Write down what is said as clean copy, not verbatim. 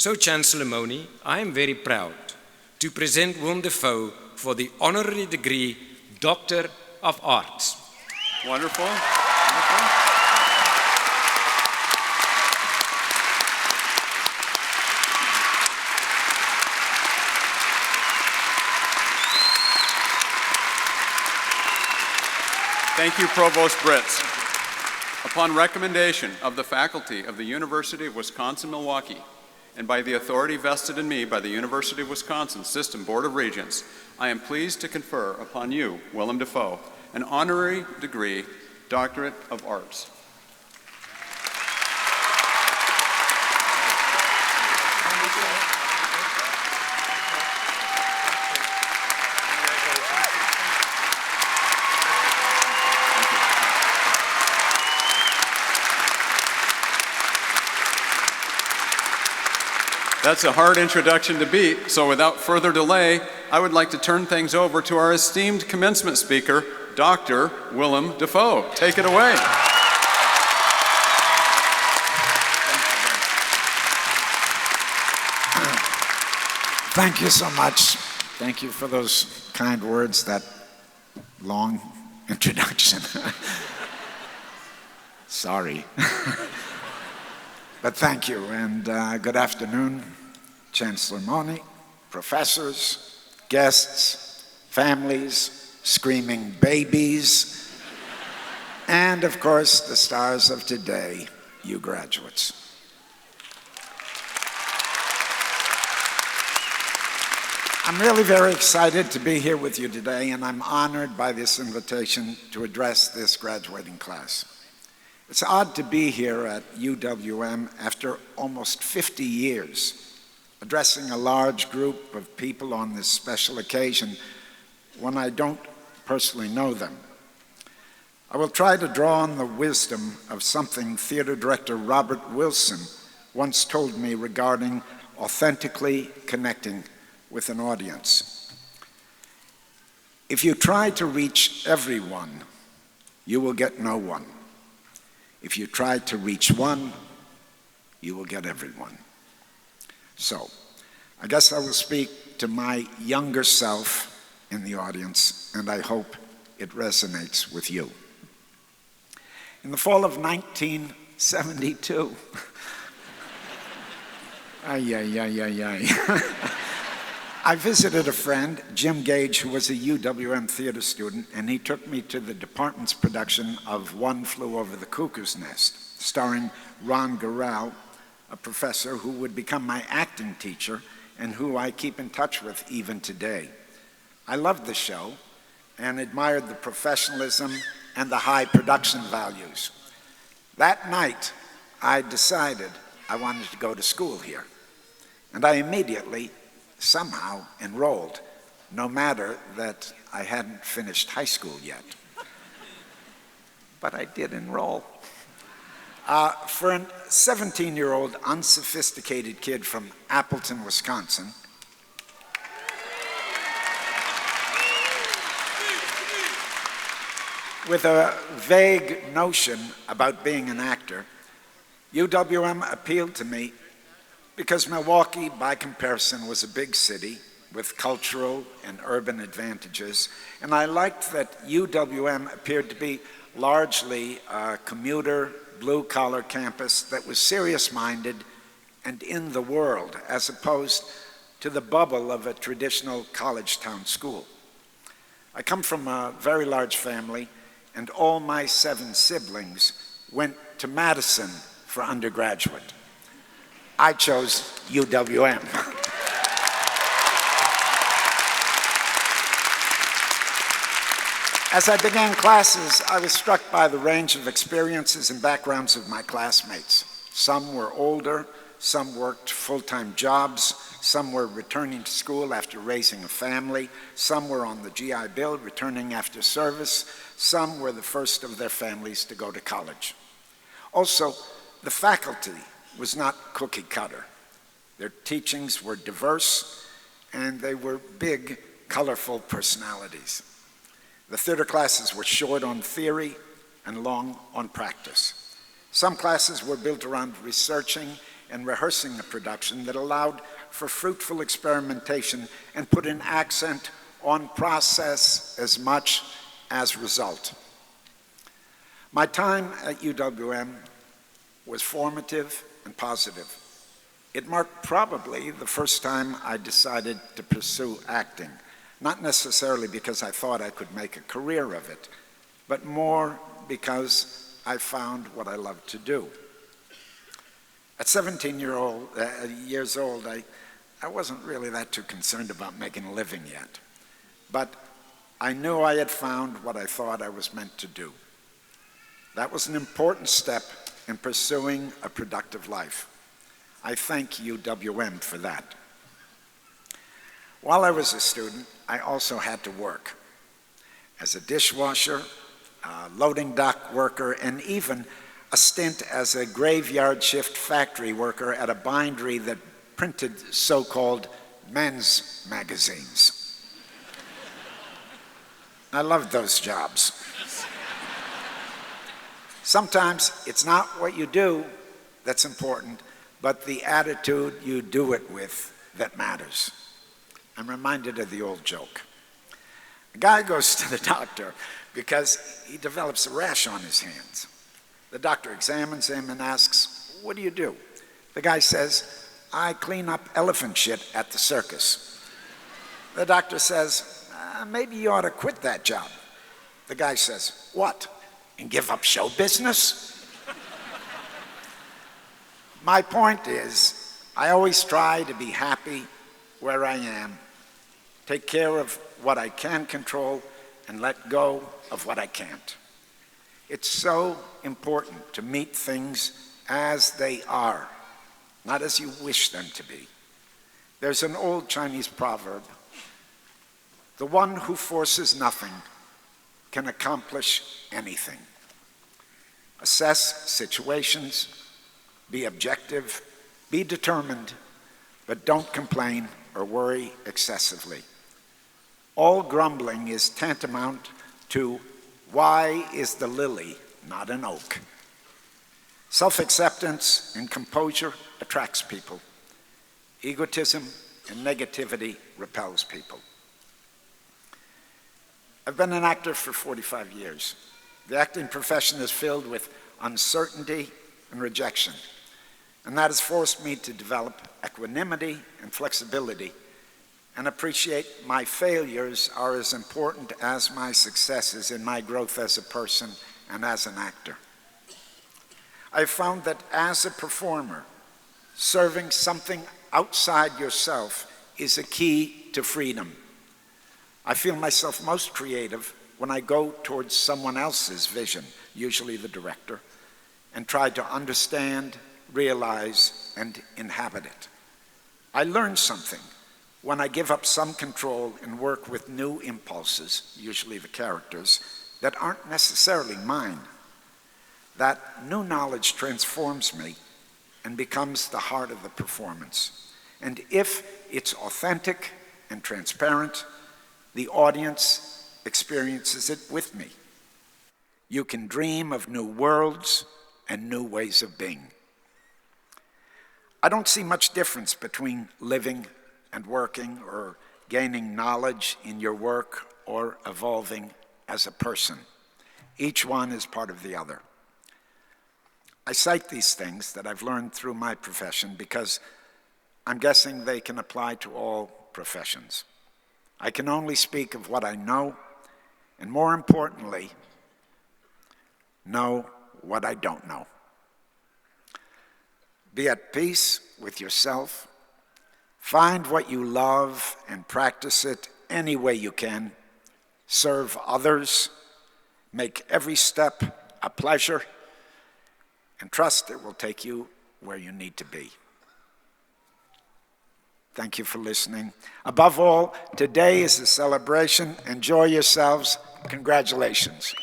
So, Chancellor Moni, I am very proud to present Willem Dafoe for the honorary degree Doctor of Arts. Wonderful. Wonderful. Thank you, Provost Britz. Upon recommendation of the faculty of the University of Wisconsin-Milwaukee, and by the authority vested in me by the University of Wisconsin System Board of Regents, I am pleased to confer upon you, Willem Dafoe, an honorary degree, Doctorate of Arts. That's a hard introduction to beat, so without further delay, I would like to turn things over to our esteemed commencement speaker, Dr. Willem Dafoe. Take it away. Thank you so much. Thank you for those kind words, that long introduction. Sorry. But thank you, and good afternoon, Chancellor Moni, professors, guests, families, screaming babies, and of course, the stars of today, you graduates. I'm really very excited to be here with you today, and I'm honored by this invitation to address this graduating class. It's odd to be here at UWM after almost 50 years, addressing a large group of people on this special occasion when I don't personally know them. I will try to draw on the wisdom of something theater director Robert Wilson once told me regarding authentically connecting with an audience. If you try to reach everyone, you will get no one. If you try to reach one, you will get everyone. So, I guess I will speak to my younger self in the audience, and I hope it resonates with you. In the fall of 1972, I visited a friend, Jim Gage, who was a UWM theater student, and he took me to the department's production of One Flew Over the Cuckoo's Nest, starring Ron Garrell, a professor who would become my acting teacher and who I keep in touch with even today. I loved the show and admired the professionalism and the high production values. That night, I decided I wanted to go to school here, and I immediately somehow enrolled, no matter that I hadn't finished high school yet. But I did enroll. For a 17-year-old unsophisticated kid from Appleton, Wisconsin, with a vague notion about being an actor, UWM appealed to me because Milwaukee, by comparison, was a big city with cultural and urban advantages, and I liked that UWM appeared to be largely a commuter, blue-collar campus that was serious-minded and in the world, as opposed to the bubble of a traditional college town school. I come from a very large family, and all my 7 siblings went to Madison for undergraduate. I chose UWM. As I began classes, I was struck by the range of experiences and backgrounds of my classmates. Some were older, some worked full-time jobs, some were returning to school after raising a family, some were on the GI Bill returning after service, some were the first of their families to go to college. Also, the faculty was not cookie cutter. Their teachings were diverse, and they were big, colorful personalities. The theater classes were short on theory and long on practice. Some classes were built around researching and rehearsing a production that allowed for fruitful experimentation and put an accent on process as much as result. My time at UWM was formative and positive. It marked probably the first time I decided to pursue acting, not necessarily because I thought I could make a career of it, but more because I found what I loved to do. At 17 years old, I wasn't really that too concerned about making a living yet, but I knew I had found what I thought I was meant to do. That was an important step in pursuing a productive life. I thank UWM for that. While I was a student, I also had to work as a dishwasher, a loading dock worker, and even a stint as a graveyard shift factory worker at a bindery that printed so-called men's magazines. I loved those jobs. Sometimes it's not what you do that's important, but the attitude you do it with that matters. I'm reminded of the old joke. A guy goes to the doctor because he develops a rash on his hands. The doctor examines him and asks, "What do you do?" The guy says, "I clean up elephant shit at the circus." The doctor says, "Maybe you ought to quit that job." The guy says, "What, and give up show business?" My point is, I always try to be happy where I am, take care of what I can control, and let go of what I can't. It's so important to meet things as they are, not as you wish them to be. There's an old Chinese proverb, "The one who forces nothing can accomplish anything." Assess situations, be objective, be determined, but don't complain or worry excessively. All grumbling is tantamount to, "Why is the lily not an oak?" Self-acceptance and composure attracts people. Egotism and negativity repels people. I've been an actor for 45 years. The acting profession is filled with uncertainty and rejection, and that has forced me to develop equanimity and flexibility and appreciate my failures are as important as my successes in my growth as a person and as an actor. I've found that as a performer, serving something outside yourself is a key to freedom. I feel myself most creative when I go towards someone else's vision, usually the director, and try to understand, realize, and inhabit it. I learn something when I give up some control and work with new impulses, usually the characters, that aren't necessarily mine. That new knowledge transforms me and becomes the heart of the performance. And if it's authentic and transparent, the audience experiences it with me. You can dream of new worlds and new ways of being. I don't see much difference between living and working, or gaining knowledge in your work, or evolving as a person. Each one is part of the other. I cite these things that I've learned through my profession because I'm guessing they can apply to all professions. I can only speak of what I know, and more importantly, know what I don't know. Be at peace with yourself. Find what you love and practice it any way you can. Serve others. Make every step a pleasure. And trust it will take you where you need to be. Thank you for listening. Above all, today is a celebration. Enjoy yourselves. Congratulations.